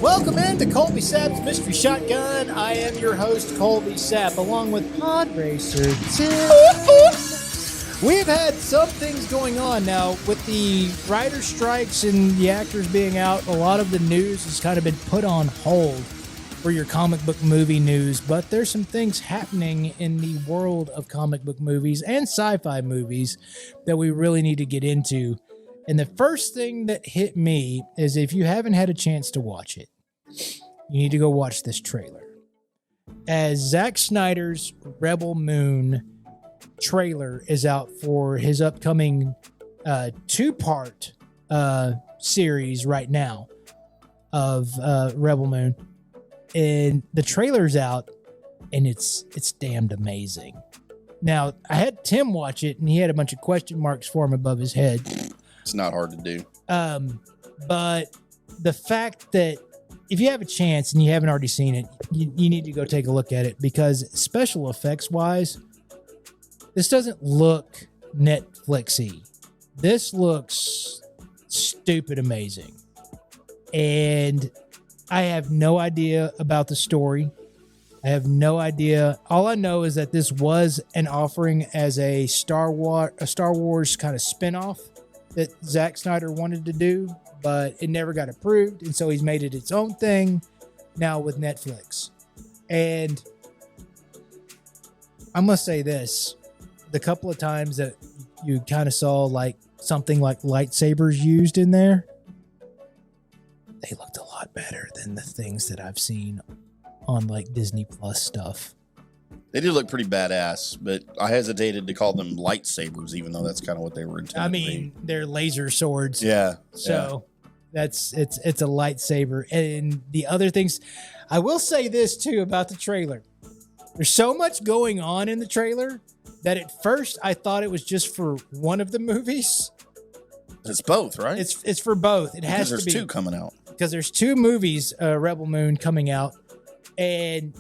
Welcome into Colby Sapp's Mystery Shotgun. I am your host, Colby Sapp, along with Pod Racer Tim. We've had some things going on now with the writer strikes and the actors being out. A lot of the news has kind of been put on hold for your comic book movie news, but there's some things happening in the world of comic book movies and sci-fi movies that we really need to get into. And the first thing that hit me is, if you haven't had a chance to watch it, you need to go watch this trailer. As Zack Snyder's Rebel Moon trailer is out for his upcoming two-part series right now of Rebel Moon. And the trailer's out, and it's damned amazing. Now, I had Tim watch it, and he had a bunch of question marks for him above his head. It's not hard to do. But the fact that if you have a chance and you haven't already seen it, you need to go take a look at it, because special effects wise, this doesn't look Netflixy. This looks stupid amazing. And I have no idea about the story. I have no idea. All I know is that this was an offering as a Star Wars kind of spinoff that Zack Snyder wanted to do, but it never got approved, and so he's made it its own thing now with Netflix. And I must say this, the couple of times that you kind of saw like something like lightsabers used in there, they looked a lot better than the things that I've seen on like Disney Plus stuff. They do look pretty badass, but I hesitated to call them lightsabers, even though that's kind of what they were intended I mean, they're laser swords. Yeah. So it's a lightsaber. And the other things, I will say this too about the trailer. There's so much going on in the trailer that at first I thought it was just for one of the movies. It's both, right? It's for both. It has to be. There's two coming out. Because there's two movies, Rebel Moon coming out. And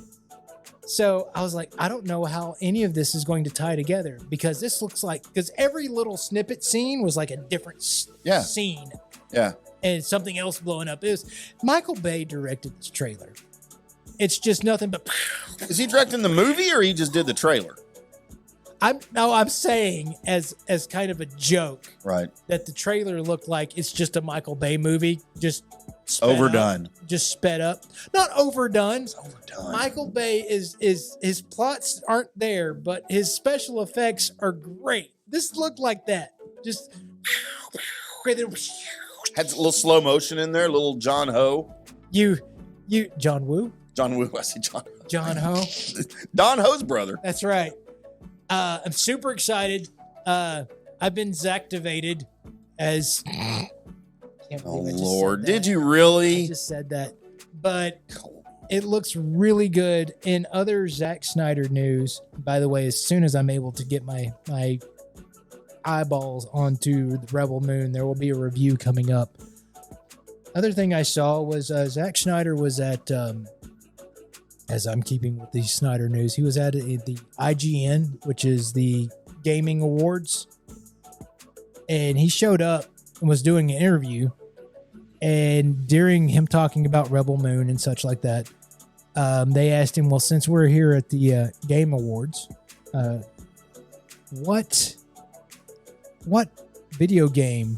so I was like, I don't know how any of this is going to tie together, because this looks like, because every little snippet scene was like a different scene. Yeah. And something else blowing up. It was Michael Bay directed this trailer. It's just nothing but. Is he directing the movie, or he just did the trailer? I'm saying as kind of a joke, right? That the trailer looked like it's just a Michael Bay movie, just overdone, just sped up. Not overdone. It's overdone. Michael Bay is his plots aren't there, but his special effects are great. This looked like that. Just had a little slow motion in there, a little John Ho. John Woo. John Woo. I see John. John Ho. Don Ho's brother. That's right. I'm super excited. I've been Zactivated as. Oh Lord! Did you really? I just said that, but it looks really good. In other Zack Snyder news, by the way, as soon as I'm able to get my eyeballs onto the Rebel Moon, there will be a review coming up. Other thing I saw was Zack Snyder was at. As I'm keeping with the Snyder news, he was at the IGN, which is the gaming awards, and he showed up and was doing an interview. And during him talking about Rebel Moon and such like that, they asked him, well, since we're here at the Game Awards, what video game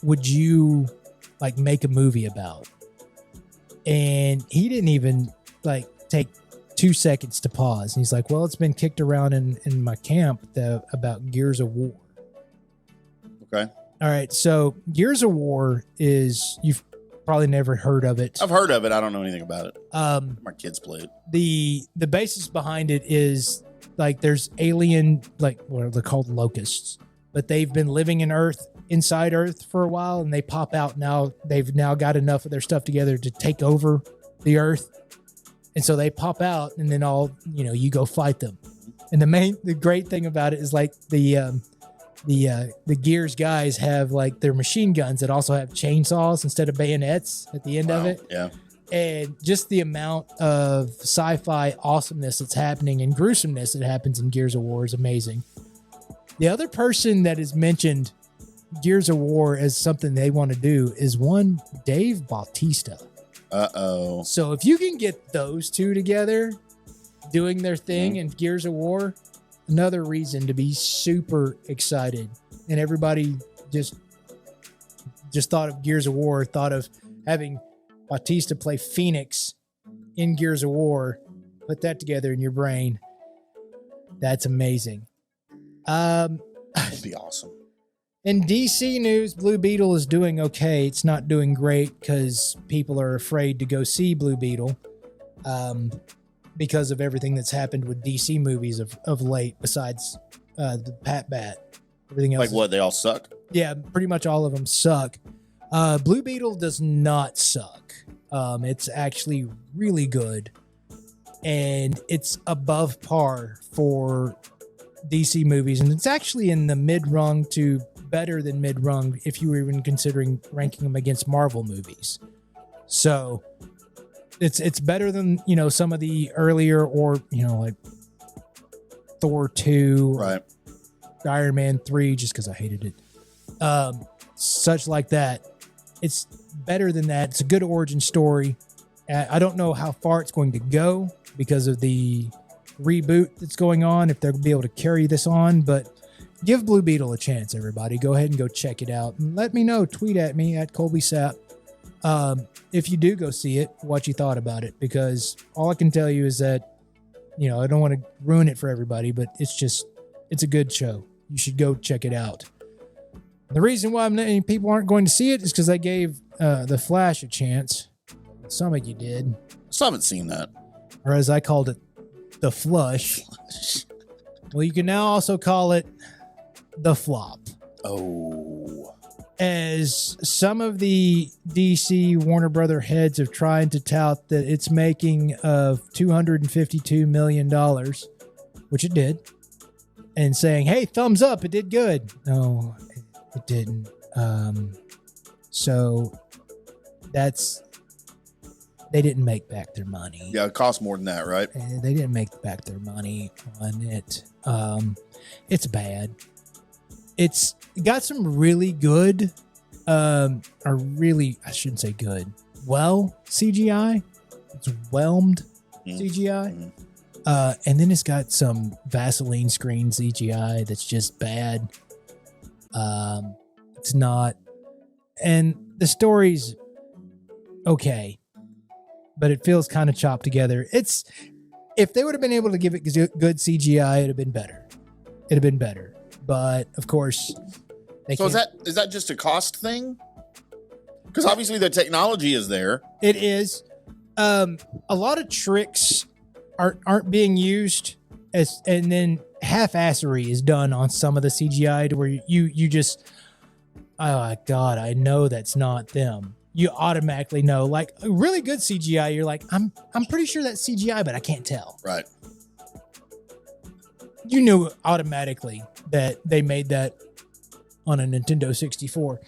would you like make a movie about? And he didn't even like take 2 seconds to pause. And he's like, well, it's been kicked around in my camp about Gears of War. Okay. All right. So Gears of War is, you've probably never heard of it. I've heard of it. I don't know anything about it. My kids play it. The basis behind it is like there's alien, like what are they called, locusts, but they've been living inside Earth for a while, and they pop out now. They've now got enough of their stuff together to take over the Earth. And so they pop out, and then you go fight them. And the great thing about it is like the Gears guys have like their machine guns that also have chainsaws instead of bayonets at the end of it. Yeah. And just the amount of sci-fi awesomeness that's happening and gruesomeness that happens in Gears of War is amazing. The other person that has mentioned Gears of War as something they want to do is one Dave Bautista. Uh-oh. So if you can get those two together doing their thing in Gears of War, another reason to be super excited. And everybody just thought of Gears of War, thought of having Bautista play Phoenix in Gears of War. Put that together in your brain. That's amazing. That'd be awesome. In DC news, Blue Beetle is doing okay. It's not doing great because people are afraid to go see Blue Beetle because of everything that's happened with DC movies of late, besides the Pat Bat. Everything else. Like what? They all suck? Yeah, pretty much all of them suck. Blue Beetle does not suck. It's actually really good. And it's above par for DC movies. And it's actually in the mid-rung to better than mid-rung if you were even considering ranking them against Marvel movies. So it's better than, some of the earlier or, like Thor 2, right? Iron Man 3, just because I hated it. Such like that. It's better than that. It's a good origin story. I don't know how far it's going to go because of the reboot that's going on, if they're going to be able to carry this on, but give Blue Beetle a chance, everybody. Go ahead and go check it out. And let me know. Tweet at me at Colby Sap. If you do go see it, what you thought about it, because all I can tell you is that, I don't want to ruin it for everybody, but it's a good show. You should go check it out. The reason why people aren't going to see it is because I gave The Flash a chance. Some of you did. I still haven't seen that. Or as I called it, The Flush. Well, you can now also call it The Flop. Oh. As some of the DC Warner Brother heads have tried to tout that it's making of $252 million, which it did, and saying, hey, thumbs up, it did good. No, it didn't. So they didn't make back their money. Yeah, it costs more than that, right? They didn't make back their money on it. It's bad. It's got some really good, I shouldn't say good, CGI. It's whelmed CGI. And then it's got some Vaseline screen CGI that's just bad. It's not. And the story's okay, but it feels kind of chopped together. If they would have been able to give it good CGI, it'd have been better. But of course, so is that just a cost thing? Because obviously the technology is there. It is. A lot of tricks aren't being used, and then half-assery is done on some of the CGI to where you just, oh God, I know that's not them. You automatically know. Like really good CGI, you're like, I'm pretty sure that's CGI, but I can't tell. Right. You knew automatically that they made that on a Nintendo 64.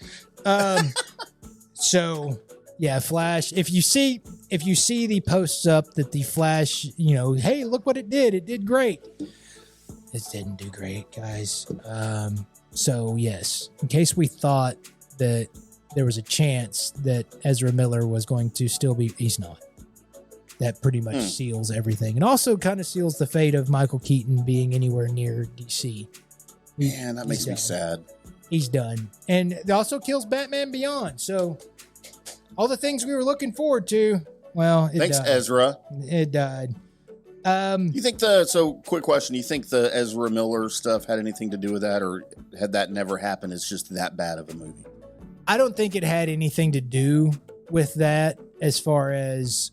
So yeah, Flash. If you see the posts up that the Flash, hey, look what it did. It did great. It didn't do great, guys. So yes, in case we thought that there was a chance that Ezra Miller was going to still be, he's not. That pretty much seals everything. And also kind of seals the fate of Michael Keaton being anywhere near DC. Man, that makes me sad. He's done. And it also kills Batman Beyond. So all the things we were looking forward to, well, it Thanks, died. Ezra. It died. You think quick question, you think the Ezra Miller stuff had anything to do with that, or had that never happened, it's just that bad of a movie? I don't think it had anything to do with that as far as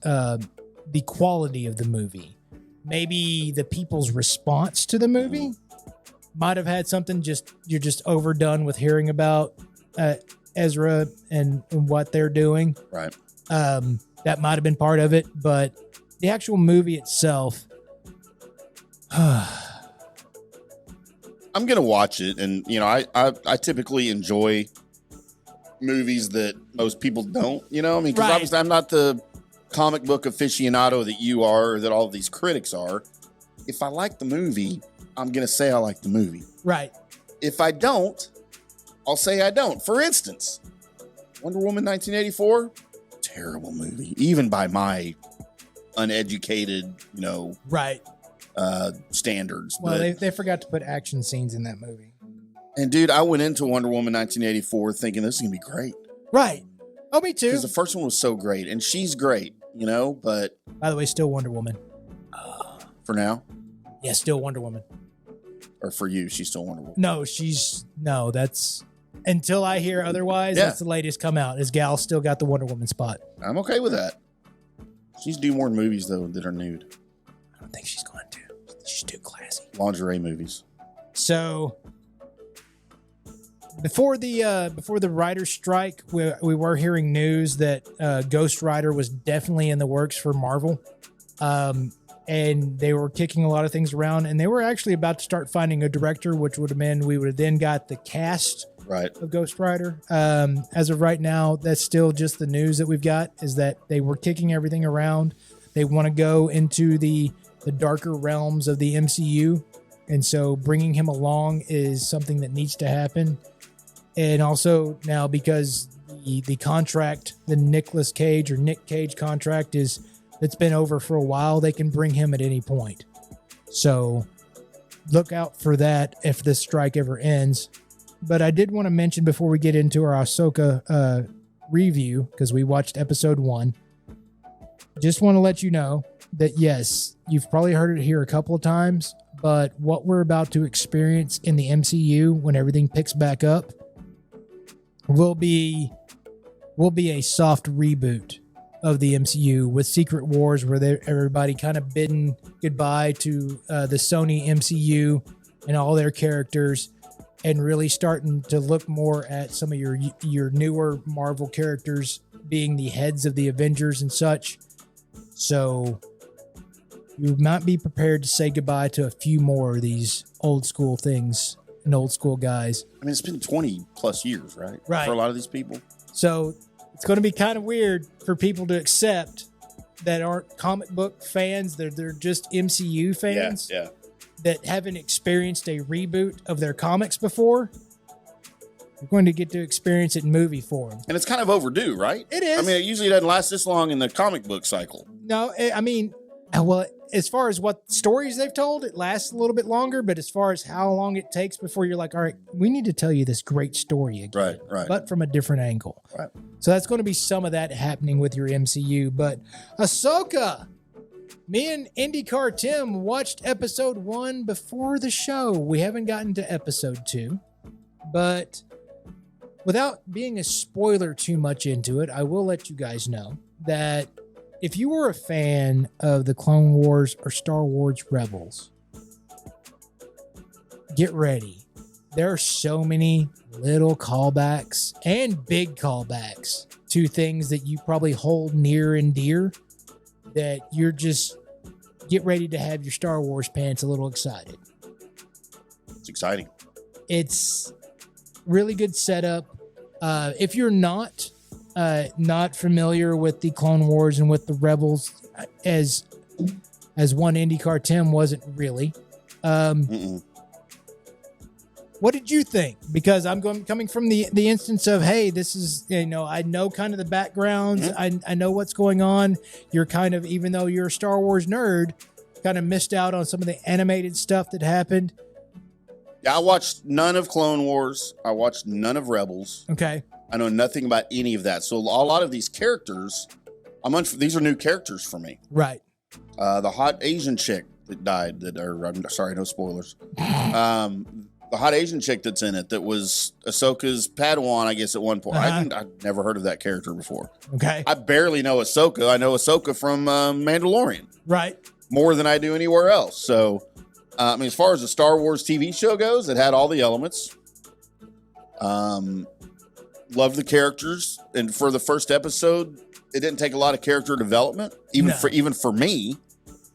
the quality of the movie. Maybe the people's response to the movie might have had something. You're just overdone with hearing about Ezra and what they're doing. Right. That might have been part of it, but the actual movie itself, I'm gonna watch it, and I typically enjoy movies that most people don't. Because obviously I'm not the comic book aficionado that you are, or that all of these critics are. If I like the movie, I'm gonna say I like the movie. Right. If I don't, I'll say I don't. For instance, Wonder Woman 1984, terrible movie, even by my uneducated, Right. standards. Well, But, they forgot to put action scenes in that movie. and dude, I went into Wonder Woman 1984 thinking this is gonna be great Right. Oh, me too. because the first one was so great, and she's great, But By the way, still Wonder Woman. for now, Yeah, still Wonder Woman. or for you, she's still Wonder Woman. No, that's until I hear otherwise. Yeah. That's the latest come out. Is Gal still got the Wonder Woman spot? I'm okay with that. She needs to do more movies though that are nude, I don't think she's going to. She's too classy. lingerie movies. So before the writer's strike, we were hearing news that Ghost Rider was definitely in the works for Marvel. And they were kicking a lot of things around, and they were actually about to start finding a director, which would have been, we would have then got the cast Right. of Ghost Rider. As of right now, that's still just the news that we've got, is that they were kicking everything around. They want to go into the darker realms of the MCU. And so bringing him along is something that needs to happen. And also now, because the contract, the Nick Cage contract it's been over for a while, they can bring him at any point. So look out for that if this strike ever ends. But I did want to mention before we get into our Ahsoka review, because we watched episode 1, just want to let you know that yes, you've probably heard it here a couple of times, but what we're about to experience in the MCU when everything picks back up will be a soft reboot of the MCU with Secret Wars, where everybody kind of bidding goodbye to the Sony MCU and all their characters, and really starting to look more at some of your newer Marvel characters being the heads of the Avengers and such. So you might be prepared to say goodbye to a few more of these old school things and old school guys. I mean, it's been 20 plus years, right? Right. For a lot of these people. So it's going to be kind of weird for people to accept that aren't comic book fans. They're just MCU fans. Yeah. That haven't experienced a reboot of their comics before. You're going to get to experience it in movie form. And it's kind of overdue, right? It is. I mean, it usually doesn't last this long in the comic book cycle. No, I mean, well, as far as what stories they've told, it lasts a little bit longer. But as far as how long it takes before you're like, all right, we need to tell you this great story again. Right. But from a different angle. Right. So that's going to be some of that happening with your MCU. But Ahsoka, me and IndyCar Tim watched episode 1 before the show. We haven't gotten to episode 2. But without being a spoiler too much into it, I will let you guys know that if you were a fan of the Clone Wars or Star Wars Rebels, get ready. There are so many little callbacks and big callbacks to things that you probably hold near and dear, that you're just get ready to have your Star Wars pants a little excited. It's exciting. It's really good setup. If you're not familiar with the Clone Wars and with the Rebels, as one IndyCar Tim wasn't really. What did you think? Because I'm coming from the instance of, hey, this is, I know kind of the backgrounds. I know what's going on. You're kind of, even though you're a Star Wars nerd, kind of missed out on some of the animated stuff that happened. Yeah, I watched none of Clone Wars. I watched none of Rebels. Okay. I know nothing about any of that. So a lot of these characters, these are new characters for me. Right. The hot Asian chick that died, I'm sorry, no spoilers. The hot Asian chick that's in it, that was Ahsoka's Padawan, I guess, at one point. I'd never heard of that character before. Okay. I barely know Ahsoka. I know Ahsoka from Mandalorian. Right. More than I do anywhere else. So, as far as the Star Wars TV show goes, it had all the elements. Love the characters. And for the first episode, it didn't take a lot of character development, even for me,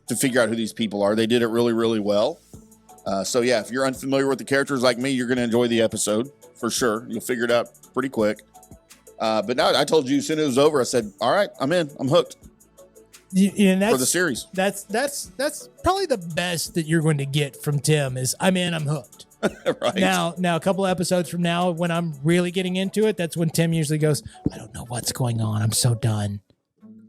to figure out who these people are. They did it really, really well. So yeah, if you're unfamiliar with the characters like me, you're going to enjoy the episode for sure. You'll figure it out pretty quick. But now I told you as soon as it was over, I said, all right, I'm in. I'm hooked for the series. That's probably the best that you're going to get from Tim is, I'm in, I'm hooked. Right. Now, a couple of episodes from now, when I'm really getting into it, that's when Tim usually goes, I don't know what's going on. I'm so done.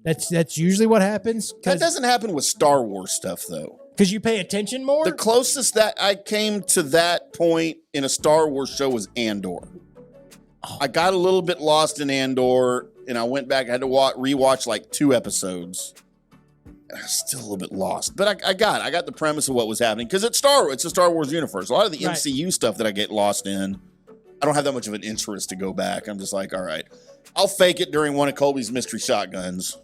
That's usually what happens. That doesn't happen with Star Wars stuff, though. Because you pay attention more? The closest that I came to that point in a Star Wars show was Andor. Oh. I got a little bit lost in Andor, and I went back. I had to rewatch like 2 episodes. And I was still a little bit lost. But I got the premise of what was happening. Because it's a Star Wars universe. A lot of the MCU stuff that I get lost in, I don't have that much of an interest to go back. I'm just like, all right, I'll fake it during one of Colby's mystery shotguns.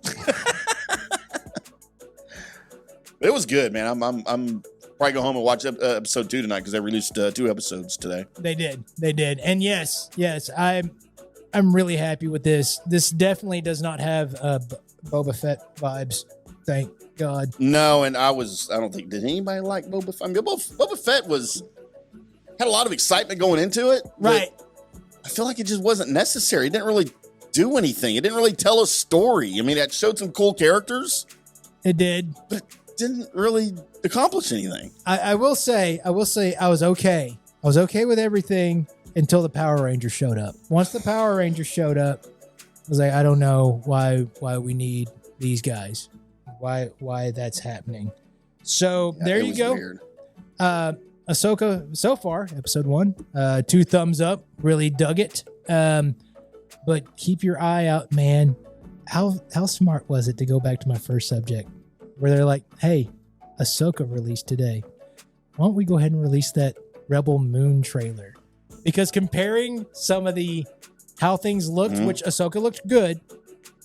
It was good, man. I'm probably go home and watch episode 2 tonight because they released 2 episodes today. They did. And yes, I'm really happy with this. This definitely does not have Boba Fett vibes. Thank God. No, and I don't think, did anybody like Boba Fett? I mean, Boba Fett had a lot of excitement going into it. Right. I feel like it just wasn't necessary. It didn't really do anything. It didn't really tell a story. I mean, it showed some cool characters. It did. But it didn't really accomplish anything. I will say I was okay. I was okay with everything until the Power Rangers showed up. Once the Power Rangers showed up, I was like, I don't know why we need these guys. Why that's happening. So there you go. Weird. Ahsoka so far, episode 1, 2 thumbs up. Really dug it. But keep your eye out, man. How smart was it to go back to my first subject, where they're like, "Hey, Ahsoka released today. Why don't we go ahead and release that Rebel Moon trailer?" Because comparing some of how things looked, which Ahsoka looked good,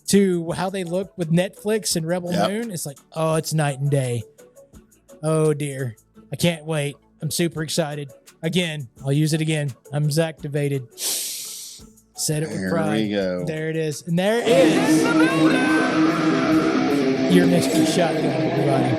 to how they look with Netflix and Rebel Moon, it's like, oh, it's night and day. Oh dear, I can't wait. I'm super excited. Again, I'll use it again. I'm Zactivated. Said it with pride. There we go. There it is. And there is your mystery shotgun, everybody.